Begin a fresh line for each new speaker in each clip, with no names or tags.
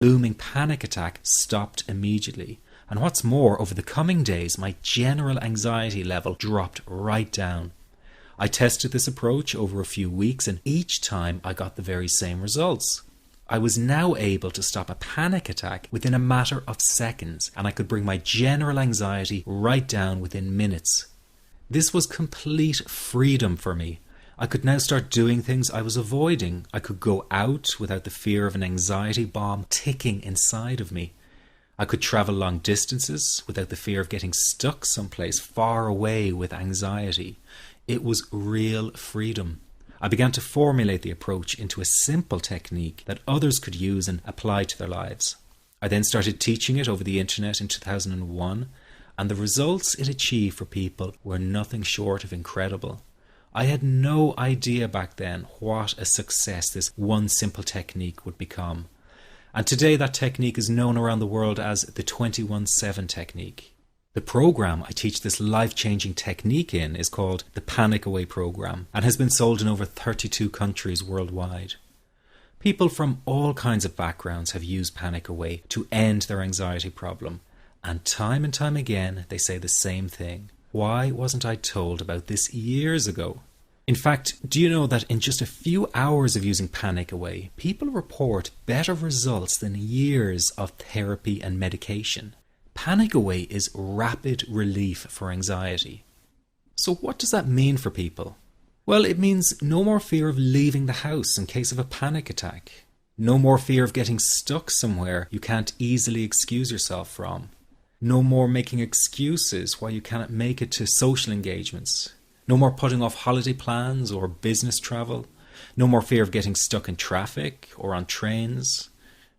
looming panic attack stopped immediately. And what's more, over the coming days, my general anxiety level dropped right down. I tested this approach over a few weeks, and each time I got the very same results. I was now able to stop a panic attack within a matter of seconds, and I could bring my general anxiety right down within minutes. This was complete freedom for me. I could now start doing things I was avoiding. I could go out without the fear of an anxiety bomb ticking inside of me. I could travel long distances without the fear of getting stuck someplace far away with anxiety. It was real freedom. I began to formulate the approach into a simple technique that others could use and apply to their lives. I then started teaching it over the internet in 2001, and the results it achieved for people were nothing short of incredible. I had no idea back then what a success this one simple technique would become. And today that technique is known around the world as the 21-7 technique. The program I teach this life-changing technique in is called the Panic Away program and has been sold in over 32 countries worldwide. People from all kinds of backgrounds have used Panic Away to end their anxiety problem, and time again they say the same thing. Why wasn't I told about this years ago? In fact, do you know that in just a few hours of using Panic Away, people report better results than years of therapy and medication? Panic Away is rapid relief for anxiety. So what does that mean for people? Well, it means no more fear of leaving the house in case of a panic attack. No more fear of getting stuck somewhere you can't easily excuse yourself from. No more making excuses why you cannot make it to social engagements. No more putting off holiday plans or business travel. No more fear of getting stuck in traffic or on trains.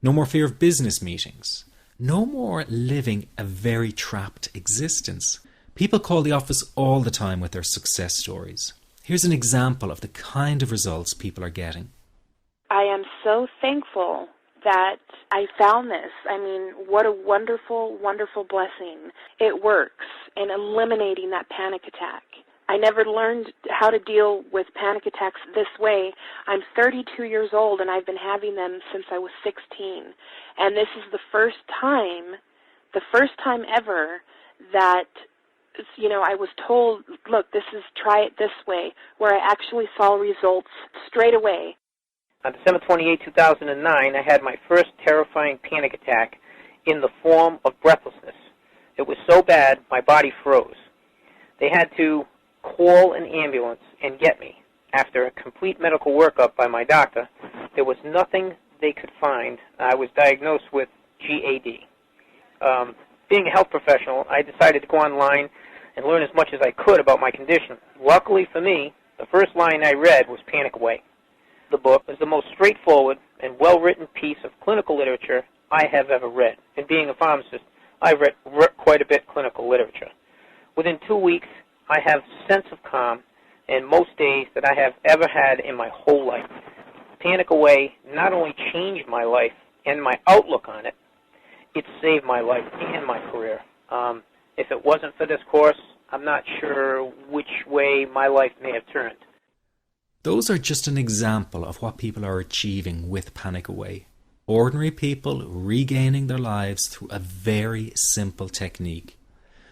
No more fear of business meetings. No more living a very trapped existence. People call the office all the time with their success stories. Here's an example of the kind of results people are getting.
I am so thankful that I found this. I mean, what a wonderful, wonderful blessing. It works in eliminating that panic attack. I never learned how to deal with panic attacks this way. I'm 32 years old and I've been having them since I was 16. And this is the first time ever that, I was told, look, try it this way, where I actually saw results straight away.
On December 28, 2009, I had my first terrifying panic attack in the form of breathlessness. It was so bad, my body froze. They had to call an ambulance and get me. After a complete medical workup by my doctor, there was nothing they could find. I was diagnosed with GAD. Being a health professional, I decided to go online and learn as much as I could about my condition. Luckily for me, the first line I read was Panic Away. The book is the most straightforward and well-written piece of clinical literature I have ever read. And being a pharmacist, I've read quite a bit of clinical literature. Within 2 weeks, I have a sense of calm in most days that I have ever had in my whole life. Panic Away not only changed my life and my outlook on it, it saved my life and my career. If it wasn't for this course, I'm not sure which way my life may have turned.
Those are just an example of what people are achieving with Panic Away. Ordinary people regaining their lives through a very simple technique.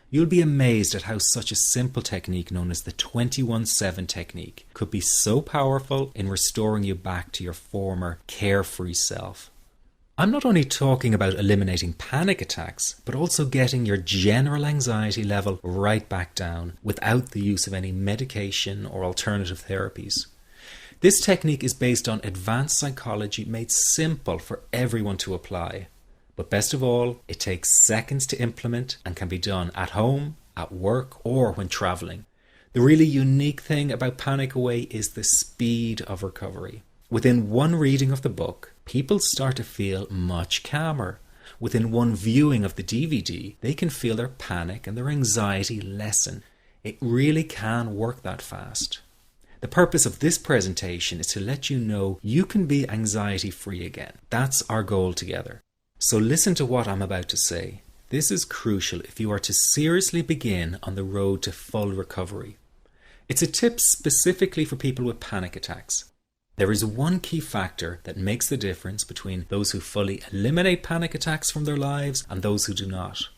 You'll be amazed at how such a simple technique known as the 21-7 technique could be so powerful in restoring you back to your former carefree self. I'm not only talking about eliminating panic attacks, but also getting your general anxiety level right back down without the use of any medication or alternative therapies. This technique is based on advanced psychology made simple for everyone to apply. But best of all, it takes seconds to implement and can be done at home, at work, or when traveling. The really unique thing about Panic Away is the speed of recovery. Within one reading of the book, people start to feel much calmer. Within one viewing of the DVD, they can feel their panic and their anxiety lessen. It really can work that fast. The purpose of this presentation is to let you know you can be anxiety-free again. That's our goal together. So listen to what I'm about to say. This is crucial if you are to seriously begin on the road to full recovery. It's a tip specifically for people with panic attacks. There is one key factor that makes the difference between those who fully eliminate panic attacks from their lives and those who do not.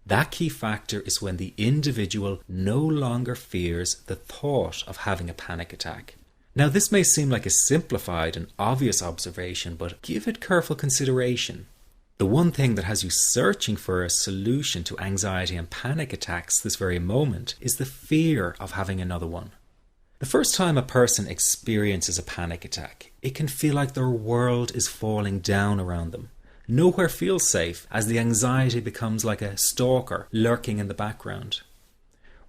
That key factor is when the individual no longer fears the thought of having a panic attack. Now, this may seem like a simplified and obvious observation, but give it careful consideration. The one thing that has you searching for a solution to anxiety and panic attacks this very moment is the fear of having another one. The first time a person experiences a panic attack, it can feel like their world is falling down around them. Nowhere feels safe as the anxiety becomes like a stalker lurking in the background.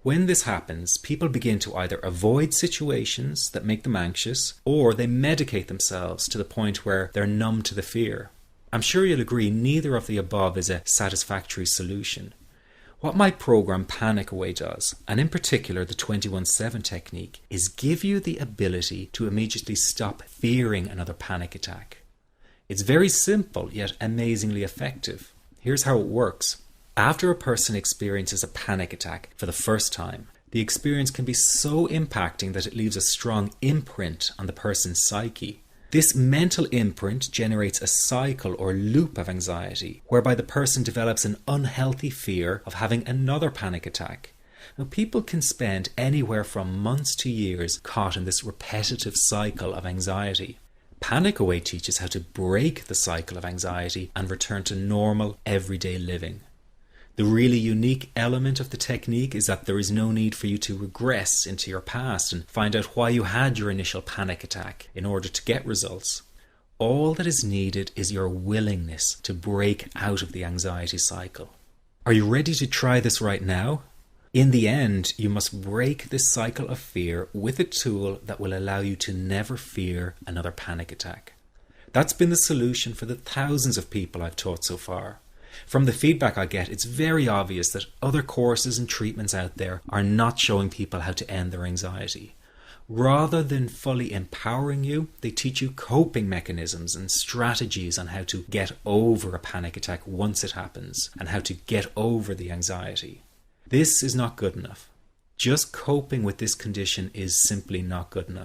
When this happens, people begin to either avoid situations that make them anxious, or they medicate themselves to the point where they're numb to the fear. I'm sure you'll agree neither of the above is a satisfactory solution. What my program Panic Away does, and in particular the 21-7 technique, is give you the ability to immediately stop fearing another panic attack. It's very simple yet amazingly effective. Here's how it works. After a person experiences a panic attack for the first time, the experience can be so impacting that it leaves a strong imprint on the person's psyche. This mental imprint generates a cycle or loop of anxiety, whereby the person develops an unhealthy fear of having another panic attack. Now, people can spend anywhere from months to years caught in this repetitive cycle of anxiety. Panic Away teaches how to break the cycle of anxiety and return to normal, everyday living. The really unique element of the technique is that there is no need for you to regress into your past and find out why you had your initial panic attack in order to get results. All that is needed is your willingness to break out of the anxiety cycle. Are you ready to try this right now? In the end, you must break this cycle of fear with a tool that will allow you to never fear another panic attack. That's been the solution for the thousands of people I've taught so far. From the feedback I get, it's very obvious that other courses and treatments out there are not showing people how to end their anxiety. Rather than fully empowering you, they teach you coping mechanisms and strategies on how to get over a panic attack once it happens and how to get over the anxiety. This is not good enough. Just coping with this condition is simply not good enough.